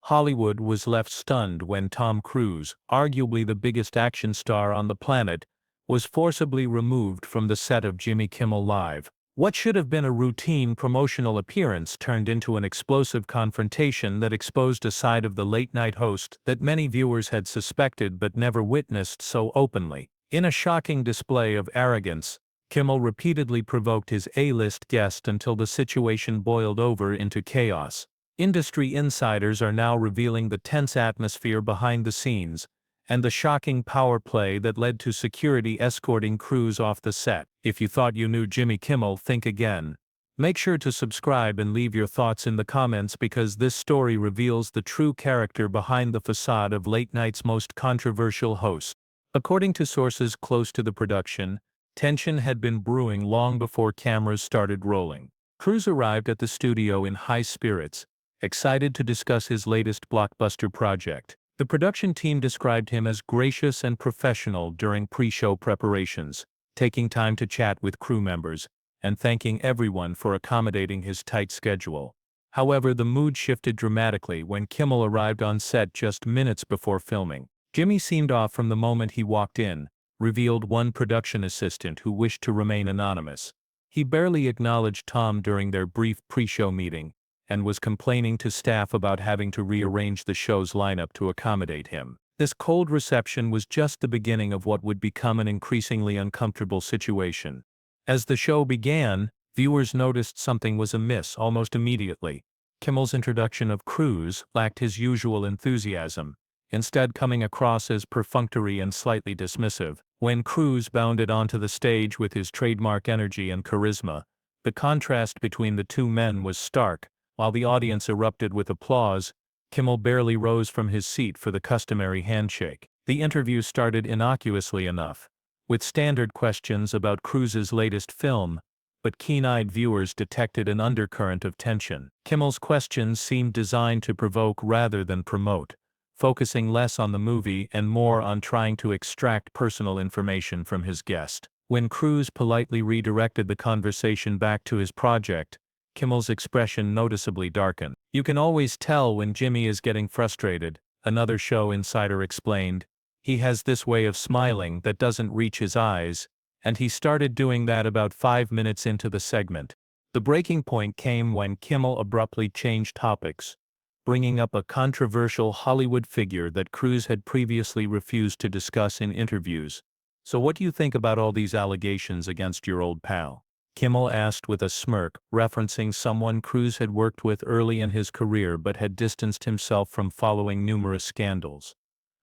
Hollywood was left stunned when Tom Cruise, arguably the biggest action star on the planet, was forcibly removed from the set of Jimmy Kimmel Live. What should have been a routine promotional appearance turned into an explosive confrontation that exposed a side of the late-night host that many viewers had suspected but never witnessed so openly. In a shocking display of arrogance, Kimmel repeatedly provoked his A-list guest until the situation boiled over into chaos. Industry insiders are now revealing the tense atmosphere behind the scenes, and the shocking power play that led to security escorting Cruise off the set. If you thought you knew Jimmy Kimmel, think again. Make sure to subscribe and leave your thoughts in the comments because this story reveals the true character behind the facade of late night's most controversial host. According to sources close to the production, tension had been brewing long before cameras started rolling. Cruise arrived at the studio in high spirits, excited to discuss his latest blockbuster project. The production team described him as gracious and professional during pre-show preparations, taking time to chat with crew members, and thanking everyone for accommodating his tight schedule. However, the mood shifted dramatically when Kimmel arrived on set just minutes before filming. Jimmy seemed off from the moment he walked in, revealed one production assistant who wished to remain anonymous. He barely acknowledged Tom during their brief pre-show meeting, and was complaining to staff about having to rearrange the show's lineup to accommodate him. This cold reception was just the beginning of what would become an increasingly uncomfortable situation. As the show began, viewers noticed something was amiss almost immediately. Kimmel's introduction of Cruise lacked his usual enthusiasm, instead coming across as perfunctory and slightly dismissive. When Cruise bounded onto the stage with his trademark energy and charisma, the contrast between the two men was stark. While the audience erupted with applause, Kimmel barely rose from his seat for the customary handshake. The interview started innocuously enough, with standard questions about Cruise's latest film, but keen-eyed viewers detected an undercurrent of tension. Kimmel's questions seemed designed to provoke rather than promote, focusing less on the movie and more on trying to extract personal information from his guest. When Cruise politely redirected the conversation back to his project, Kimmel's expression noticeably darkened. "You can always tell when Jimmy is getting frustrated," another show insider explained. "He has this way of smiling that doesn't reach his eyes, and he started doing that about 5 minutes into the segment." The breaking point came when Kimmel abruptly changed topics, bringing up a controversial Hollywood figure that Cruise had previously refused to discuss in interviews. "So what do you think about all these allegations against your old pal?" Kimmel asked with a smirk, referencing someone Cruise had worked with early in his career but had distanced himself from following numerous scandals.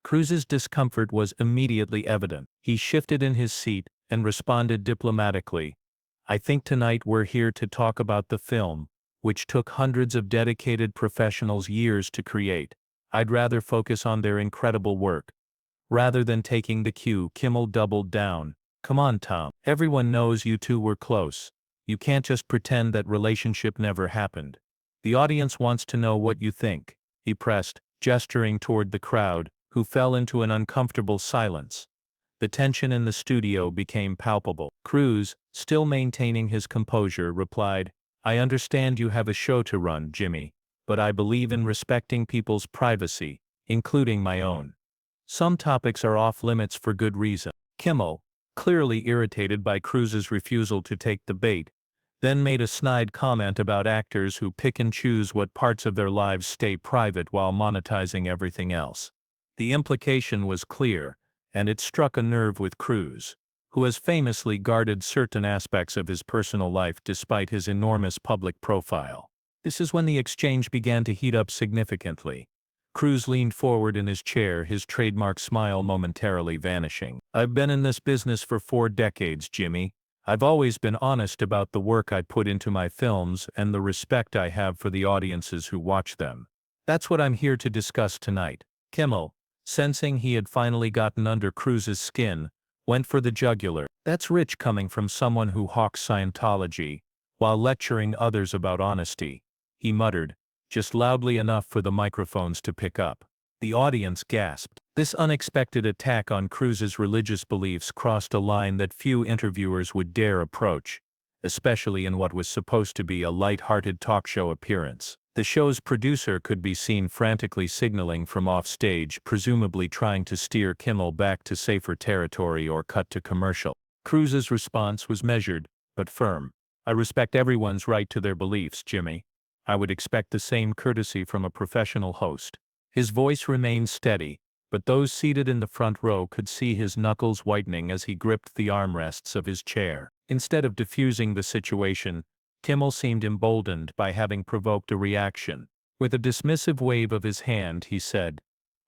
Cruise's discomfort was immediately evident. He shifted in his seat and responded diplomatically, "I think tonight we're here to talk about the film, which took hundreds of dedicated professionals years to create. I'd rather focus on their incredible work." Rather than taking the cue, Kimmel doubled down. "Come on, Tom. Everyone knows you two were close. You can't just pretend that relationship never happened. The audience wants to know what you think," he pressed, gesturing toward the crowd, who fell into an uncomfortable silence. The tension in the studio became palpable. Cruise, still maintaining his composure, replied, "I understand you have a show to run, Jimmy, but I believe in respecting people's privacy, including my own. Some topics are off limits for good reason." Kimmel, clearly irritated by Cruise's refusal to take the bait, then made a snide comment about actors who pick and choose what parts of their lives stay private while monetizing everything else. The implication was clear, and it struck a nerve with Cruise, who has famously guarded certain aspects of his personal life despite his enormous public profile. This is when the exchange began to heat up significantly. Cruise leaned forward in his chair, his trademark smile momentarily vanishing. "I've been in this business for 4 decades, Jimmy. I've always been honest about the work I put into my films and the respect I have for the audiences who watch them. That's what I'm here to discuss tonight." Kimmel, sensing he had finally gotten under Cruise's skin, went for the jugular. "That's rich coming from someone who hawks Scientology, while lecturing others about honesty," he muttered, just loudly enough for the microphones to pick up. The audience gasped. This unexpected attack on Cruise's religious beliefs crossed a line that few interviewers would dare approach, especially in what was supposed to be a light-hearted talk show appearance. The show's producer could be seen frantically signaling from offstage, presumably trying to steer Kimmel back to safer territory or cut to commercial. Cruz's response was measured, but firm. "I respect everyone's right to their beliefs, Jimmy. I would expect the same courtesy from a professional host." His voice remained steady, but those seated in the front row could see his knuckles whitening as he gripped the armrests of his chair. Instead of diffusing the situation, Kimmel seemed emboldened by having provoked a reaction. With a dismissive wave of his hand, he said,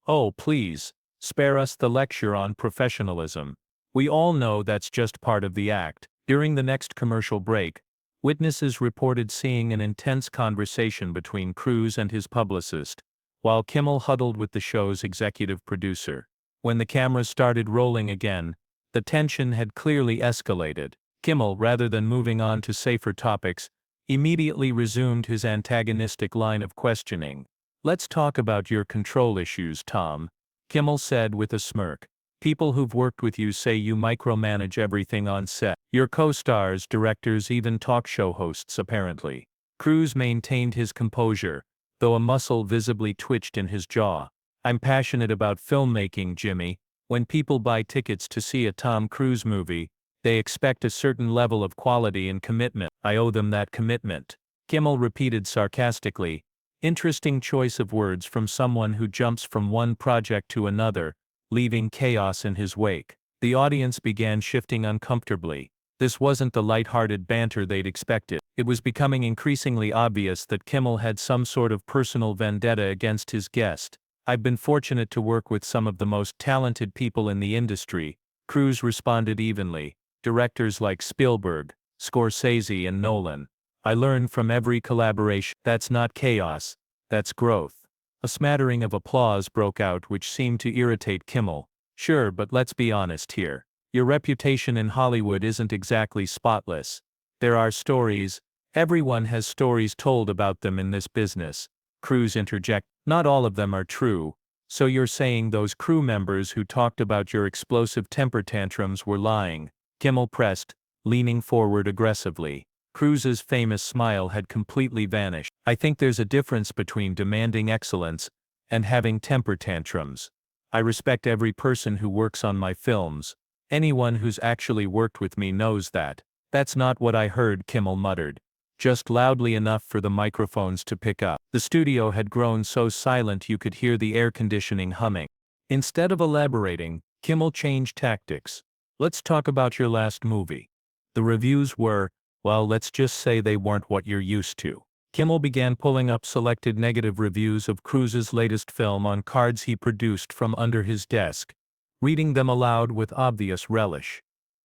"Oh, please, spare us the lecture on professionalism. We all know that's just part of the act." During the next commercial break, witnesses reported seeing an intense conversation between Cruz and his publicist, while Kimmel huddled with the show's executive producer. When the cameras started rolling again, the tension had clearly escalated. Kimmel, rather than moving on to safer topics, immediately resumed his antagonistic line of questioning. "Let's talk about your control issues, Tom," Kimmel said with a smirk. "People who've worked with you say you micromanage everything on set. Your co-stars, directors, even talk show hosts apparently." Cruz maintained his composure, though a muscle visibly twitched in his jaw. "I'm passionate about filmmaking, Jimmy. When people buy tickets to see a Tom Cruise movie, they expect a certain level of quality and commitment. I owe them that commitment." Kimmel repeated sarcastically. Interesting choice of words from someone who jumps from one project to another, leaving chaos in his wake. The audience began shifting uncomfortably. This wasn't the light-hearted banter they'd expected. It was becoming increasingly obvious that Kimmel had some sort of personal vendetta against his guest. "I've been fortunate to work with some of the most talented people in the industry," Cruz responded evenly. "Directors like Spielberg, Scorsese, and Nolan. I learn from every collaboration." "That's not chaos, that's growth." A smattering of applause broke out, which seemed to irritate Kimmel. "Sure, but let's be honest here. Your reputation in Hollywood isn't exactly spotless. There are stories. Everyone has stories told about them in this business," Cruz interjected. "Not all of them are true. So you're saying those crew members who talked about your explosive temper tantrums were lying?" Kimmel pressed, leaning forward aggressively. Cruz's famous smile had completely vanished. "I think there's a difference between demanding excellence and having temper tantrums. I respect every person who works on my films. Anyone who's actually worked with me knows that." "That's not what I heard," Kimmel muttered, just loudly enough for the microphones to pick up. The studio had grown so silent you could hear the air conditioning humming. Instead of elaborating, Kimmel changed tactics. "Let's talk about your last movie." The reviews were, well, let's just say they weren't what you're used to. Kimmel began pulling up selected negative reviews of Cruz's latest film on cards he produced from under his desk, reading them aloud with obvious relish.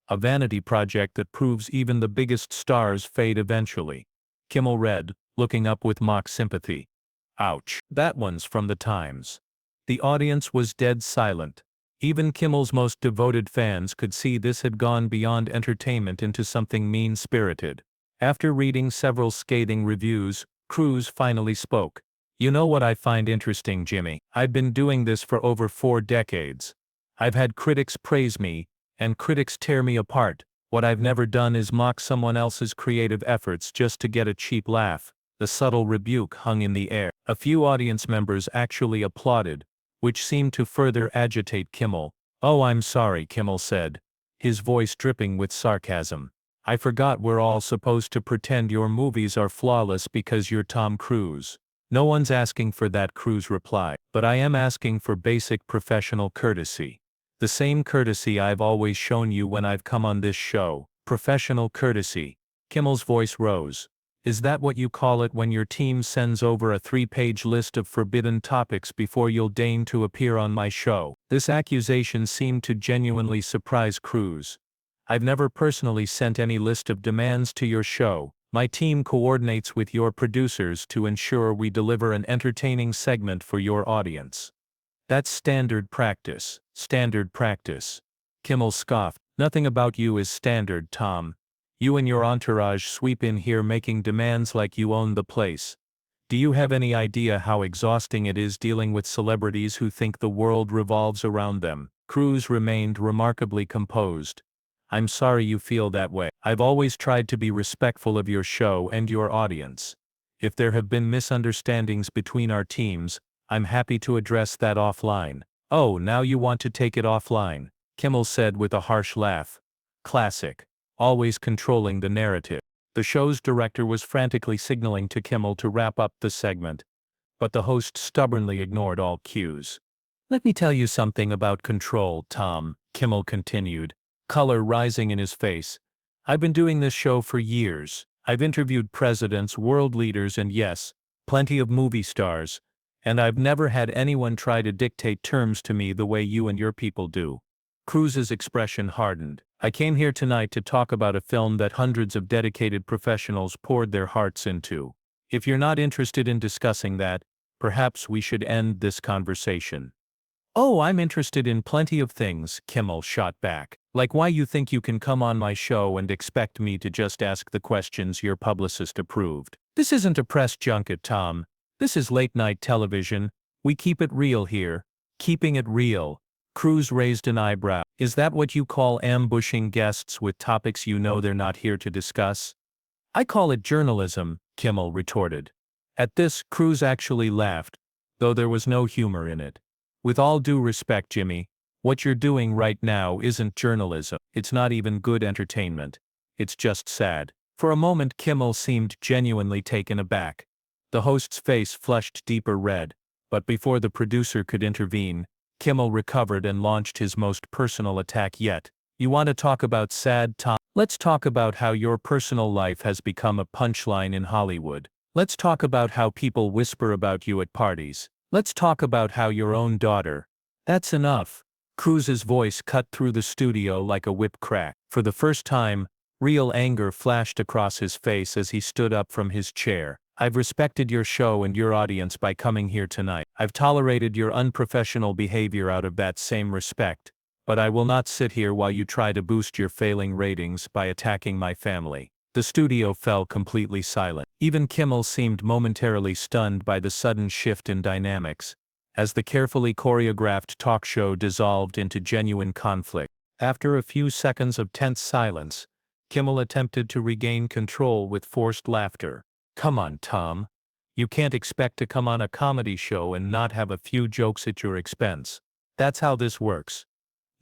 "A vanity project that proves even the biggest stars fade eventually," Kimmel read, looking up with mock sympathy. "Ouch. That one's from the Times." The audience was dead silent. Even Kimmel's most devoted fans could see this had gone beyond entertainment into something mean-spirited. After reading several scathing reviews, Cruz finally spoke. "You know what I find interesting, Jimmy? I've been doing this for over 4 decades. I've had critics praise me, and critics tear me apart. What I've never done is mock someone else's creative efforts just to get a cheap laugh." The subtle rebuke hung in the air. A few audience members actually applauded, which seemed to further agitate Kimmel. "Oh, I'm sorry," Kimmel said, his voice dripping with sarcasm. "I forgot we're all supposed to pretend your movies are flawless because you're Tom Cruise." "No one's asking for that," Cruz replied, "but I am asking for basic professional courtesy. The same courtesy I've always shown you when I've come on this show." "Professional courtesy." Kimmel's voice rose. "Is that what you call it when your team sends over a 3-page list of forbidden topics before you'll deign to appear on my show?" This accusation seemed to genuinely surprise Cruz. "I've never personally sent any list of demands to your show. My team coordinates with your producers to ensure we deliver an entertaining segment for your audience." "That's standard practice." "Standard practice." Kimmel scoffed. "Nothing about you is standard, Tom. You and your entourage sweep in here making demands like you own the place. Do you have any idea how exhausting it is dealing with celebrities who think the world revolves around them?" Cruz remained remarkably composed. "I'm sorry you feel that way. I've always tried to be respectful of your show and your audience. If there have been misunderstandings between our teams, I'm happy to address that offline. Oh, now you want to take it offline, Kimmel said with a harsh laugh. Classic. Always controlling the narrative. The show's director was frantically signaling to Kimmel to wrap up the segment, but the host stubbornly ignored all cues. Let me tell you something about control, Tom, Kimmel continued, color rising in his face. I've been doing this show for years. I've interviewed presidents, world leaders, and yes, plenty of movie stars, and I've never had anyone try to dictate terms to me the way you and your people do. Cruz's expression hardened. I came here tonight to talk about a film that hundreds of dedicated professionals poured their hearts into. If you're not interested in discussing that, perhaps we should end this conversation. Oh, I'm interested in plenty of things, Kimmel shot back. Like why you think you can come on my show and expect me to just ask the questions your publicist approved. This isn't a press junket, Tom. This is late-night television. We keep it real here. Keeping it real. Cruz raised an eyebrow. Is that what you call ambushing guests with topics you know they're not here to discuss? I call it journalism, Kimmel retorted. At this, Cruz actually laughed, though there was no humor in it. With all due respect, Jimmy, what you're doing right now isn't journalism. It's not even good entertainment. It's just sad. For a moment, Kimmel seemed genuinely taken aback. The host's face flushed deeper red, but before the producer could intervene, Kimmel recovered and launched his most personal attack yet. You want to talk about sad, Tom? Let's talk about how your personal life has become a punchline in Hollywood. Let's talk about how people whisper about you at parties. Let's talk about how your own daughter. That's enough. Cruz's voice cut through the studio like a whip crack. For the first time, real anger flashed across his face as he stood up from his chair. I've respected your show and your audience by coming here tonight. I've tolerated your unprofessional behavior out of that same respect, but I will not sit here while you try to boost your failing ratings by attacking my family. The studio fell completely silent. Even Kimmel seemed momentarily stunned by the sudden shift in dynamics, as the carefully choreographed talk show dissolved into genuine conflict. After a few seconds of tense silence, Kimmel attempted to regain control with forced laughter. Come on, Tom. You can't expect to come on a comedy show and not have a few jokes at your expense. That's how this works.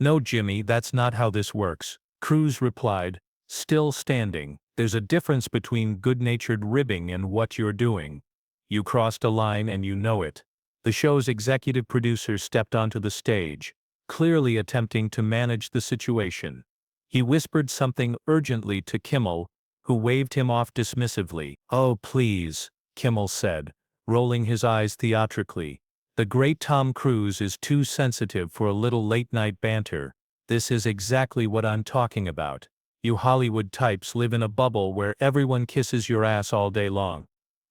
No, Jimmy, that's not how this works, Cruz replied, still standing. There's a difference between good-natured ribbing and what you're doing. You crossed a line and you know it. The show's executive producer stepped onto the stage, clearly attempting to manage the situation. He whispered something urgently to Kimmel, who waved him off dismissively. Oh, please, Kimmel said, rolling his eyes theatrically. The great Tom Cruise is too sensitive for a little late-night banter. This is exactly what I'm talking about. You Hollywood types live in a bubble where everyone kisses your ass all day long.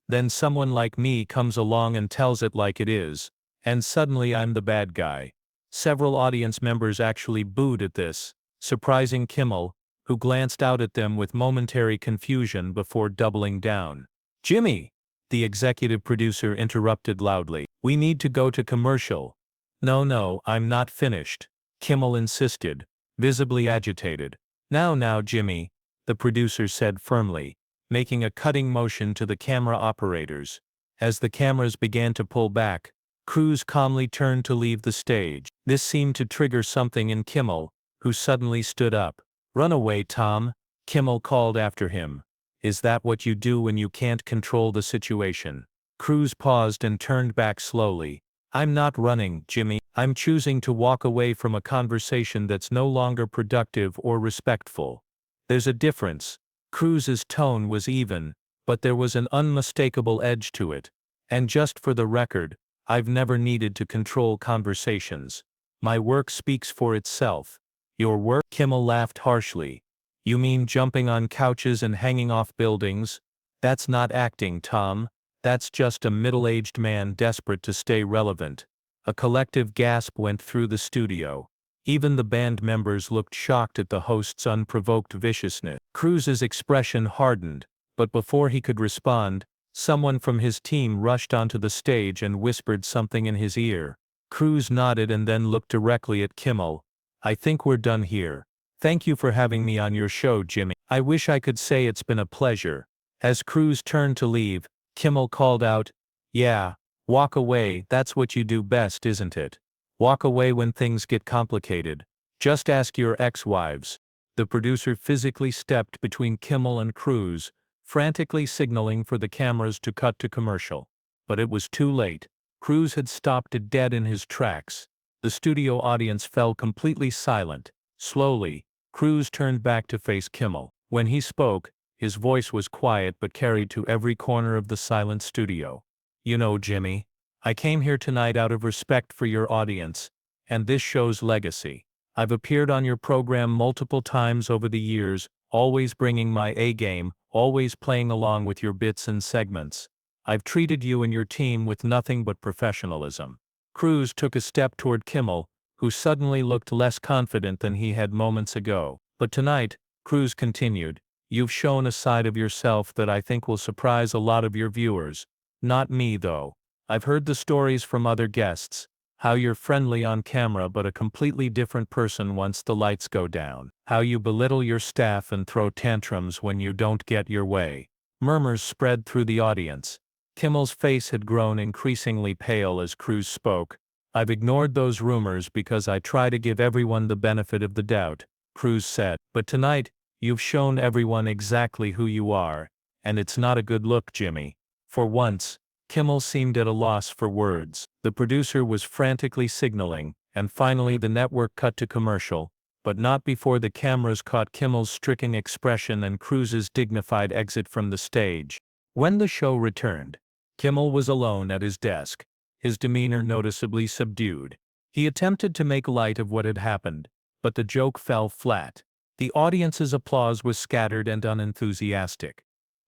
Then someone like me comes along and tells it like it is, and suddenly I'm the bad guy. Several audience members actually booed at this, surprising Kimmel, who glanced out at them with momentary confusion before doubling down. Jimmy! The executive producer interrupted loudly. We need to go to commercial. No, I'm not finished, Kimmel insisted, visibly agitated. Now, Jimmy, the producer said firmly, making a cutting motion to the camera operators. As the cameras began to pull back, Cruz calmly turned to leave the stage. This seemed to trigger something in Kimmel, who suddenly stood up. Run away, Tom, Kimmel called after him. Is that what you do when you can't control the situation? Cruz paused and turned back slowly. I'm not running, Jimmy. I'm choosing to walk away from a conversation that's no longer productive or respectful. There's a difference. Cruz's tone was even, but there was an unmistakable edge to it. And just for the record, I've never needed to control conversations. My work speaks for itself. Your work? Kimmel laughed harshly. You mean jumping on couches and hanging off buildings? That's not acting, Tom. That's just a middle-aged man desperate to stay relevant. A collective gasp went through the studio. Even the band members looked shocked at the host's unprovoked viciousness. Cruz's expression hardened, but before he could respond, someone from his team rushed onto the stage and whispered something in his ear. Cruz nodded and then looked directly at Kimmel. I think we're done here. Thank you for having me on your show, Jimmy. I wish I could say it's been a pleasure. As Cruz turned to leave, Kimmel called out, "Yeah, walk away, that's what you do best, isn't it? Walk away when things get complicated. Just ask your ex-wives." The producer physically stepped between Kimmel and Cruise, frantically signaling for the cameras to cut to commercial. But it was too late. Cruise had stopped it dead in his tracks. The studio audience fell completely silent. Slowly, Cruise turned back to face Kimmel. When he spoke, his voice was quiet but carried to every corner of the silent studio. "You know, Jimmy, I came here tonight out of respect for your audience and this show's legacy. I've appeared on your program multiple times over the years, always bringing my A game, always playing along with your bits and segments. I've treated you and your team with nothing but professionalism." Cruise took a step toward Kimmel, who suddenly looked less confident than he had moments ago. "But tonight," Cruise continued, "you've shown a side of yourself that I think will surprise a lot of your viewers. Not me, though. I've heard the stories from other guests, how you're friendly on camera but a completely different person once the lights go down. How you belittle your staff and throw tantrums when you don't get your way." Murmurs spread through the audience. Kimmel's face had grown increasingly pale as Cruise spoke. "I've ignored those rumors because I try to give everyone the benefit of the doubt," Cruise said. "But tonight, you've shown everyone exactly who you are, and it's not a good look, Jimmy." For once, Kimmel seemed at a loss for words. The producer was frantically signaling, and finally the network cut to commercial, but not before the cameras caught Kimmel's stricken expression and Cruise's dignified exit from the stage. When the show returned, Kimmel was alone at his desk, his demeanor noticeably subdued. He attempted to make light of what had happened, but the joke fell flat. The audience's applause was scattered and unenthusiastic.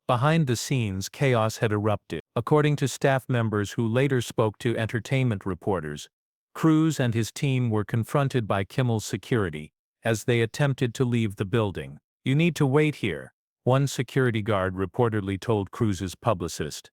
Behind the scenes, chaos had erupted. According to staff members who later spoke to entertainment reporters, Cruise and his team were confronted by Kimmel's security as they attempted to leave the building. "You need to wait here," one security guard reportedly told Cruise's publicist.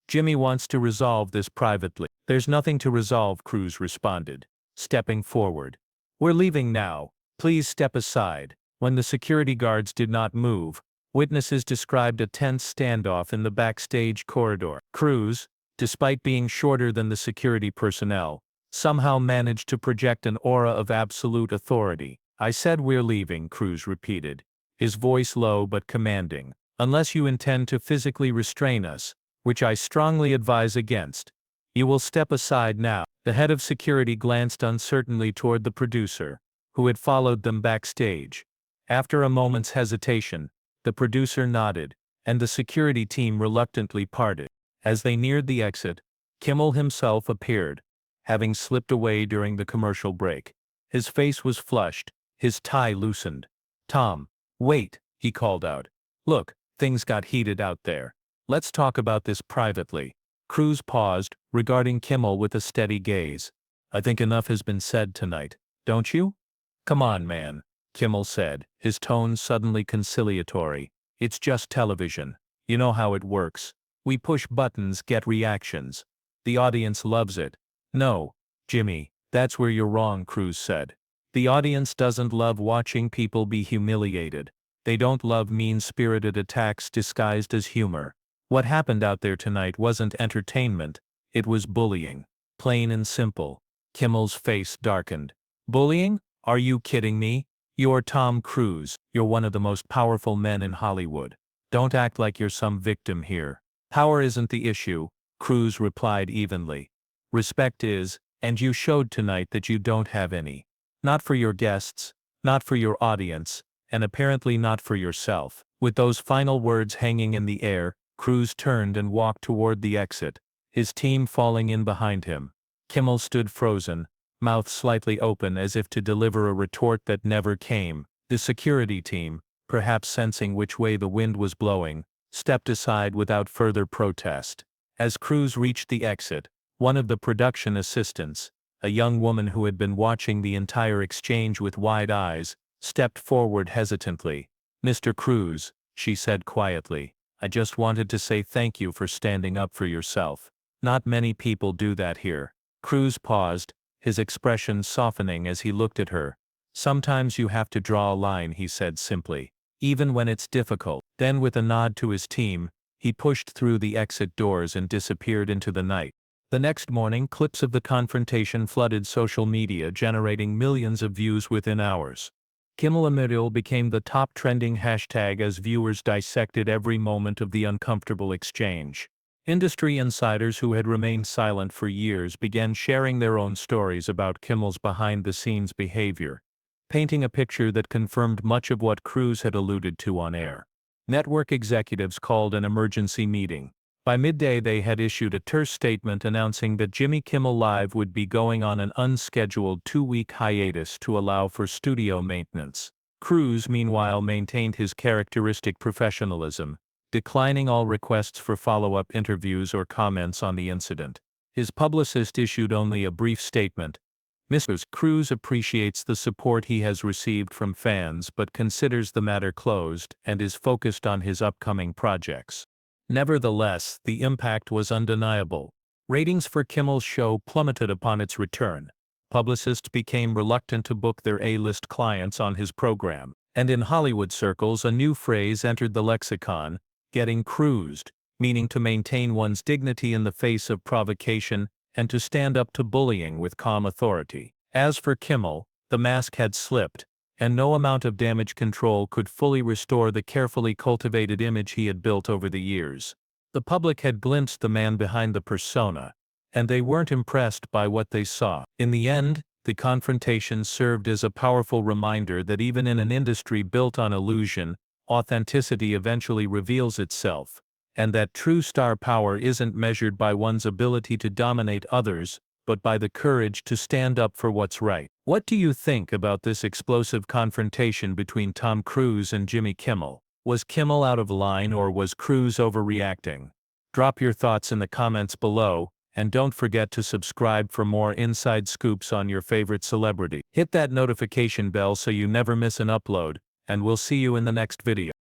"Jimmy wants to resolve this privately." "There's nothing to resolve," Cruise responded, stepping forward. "We're leaving now. Please step aside." When the security guards did not move, witnesses described a tense standoff in the backstage corridor. Cruise, despite being shorter than the security personnel, somehow managed to project an aura of absolute authority. "I said we're leaving," Cruise repeated, his voice low but commanding. "Unless you intend to physically restrain us, which I strongly advise against. You will step aside now." The head of security glanced uncertainly toward the producer, who had followed them backstage. After a moment's hesitation, the producer nodded, and the security team reluctantly parted. As they neared the exit, Kimmel himself appeared, having slipped away during the commercial break. His face was flushed, his tie loosened. "Tom, wait," he called out. "Look, things got heated out there. Let's talk about this privately." Cruise paused, regarding Kimmel with a steady gaze. "I think enough has been said tonight, don't you?" "Come on, man," Kimmel said, his tone suddenly conciliatory. "It's just television. You know how it works. We push buttons, get reactions. The audience loves it." "No, Jimmy, that's where you're wrong," Cruise said. "The audience doesn't love watching people be humiliated. They don't love mean-spirited attacks disguised as humor. What happened out there tonight wasn't entertainment, it was bullying. Plain and simple." Kimmel's face darkened. "Bullying? Are you kidding me? You're Tom Cruise. You're one of the most powerful men in Hollywood. Don't act like you're some victim here." "Power isn't the issue," Cruise replied evenly. "Respect is, and you showed tonight that you don't have any. Not for your guests, not for your audience, and apparently not for yourself." With those final words hanging in the air, Cruise turned and walked toward the exit, his team falling in behind him. Kimmel stood frozen, mouth slightly open as if to deliver a retort that never came. The security team, perhaps sensing which way the wind was blowing, stepped aside without further protest. As Cruise reached the exit, one of the production assistants, a young woman who had been watching the entire exchange with wide eyes, stepped forward hesitantly. "Mr. Cruise," she said quietly, "I just wanted to say thank you for standing up for yourself. Not many people do that here." Cruise paused, his expression softening as he looked at her. "Sometimes you have to draw a line," he said simply. "Even when it's difficult." Then with a nod to his team, He pushed through the exit doors and disappeared into the night. The next morning, clips of the confrontation flooded social media, generating millions of views within hours. Kimmel became the top trending hashtag as viewers dissected every moment of the uncomfortable exchange. Industry insiders who had remained silent for years began sharing their own stories about Kimmel's behind-the-scenes behavior, painting a picture that confirmed much of what Cruise had alluded to on air. Network executives called an emergency meeting. By midday they had issued a terse statement announcing that Jimmy Kimmel Live would be going on an unscheduled 2-week hiatus to allow for studio maintenance. Cruise, meanwhile, maintained his characteristic professionalism, declining all requests for follow-up interviews or comments on the incident. His publicist issued only a brief statement. Mr. Cruise appreciates the support he has received from fans but considers the matter closed and is focused on his upcoming projects. Nevertheless, the impact was undeniable. Ratings for Kimmel's show plummeted upon its return. Publicists became reluctant to book their A-list clients on his program, and in Hollywood circles a new phrase entered the lexicon: getting cruised, meaning to maintain one's dignity in the face of provocation and to stand up to bullying with calm authority. As for Kimmel, the mask had slipped, and no amount of damage control could fully restore the carefully cultivated image he had built over the years. The public had glimpsed the man behind the persona, and they weren't impressed by what they saw. In the end, the confrontation served as a powerful reminder that even in an industry built on illusion, authenticity eventually reveals itself, and that true star power isn't measured by one's ability to dominate others, but by the courage to stand up for what's right. What do you think about this explosive confrontation between Tom Cruise and Jimmy Kimmel? Was Kimmel out of line or was Cruise overreacting? Drop your thoughts in the comments below, and don't forget to subscribe for more inside scoops on your favorite celebrity. Hit that notification bell so you never miss an upload, and we'll see you in the next video.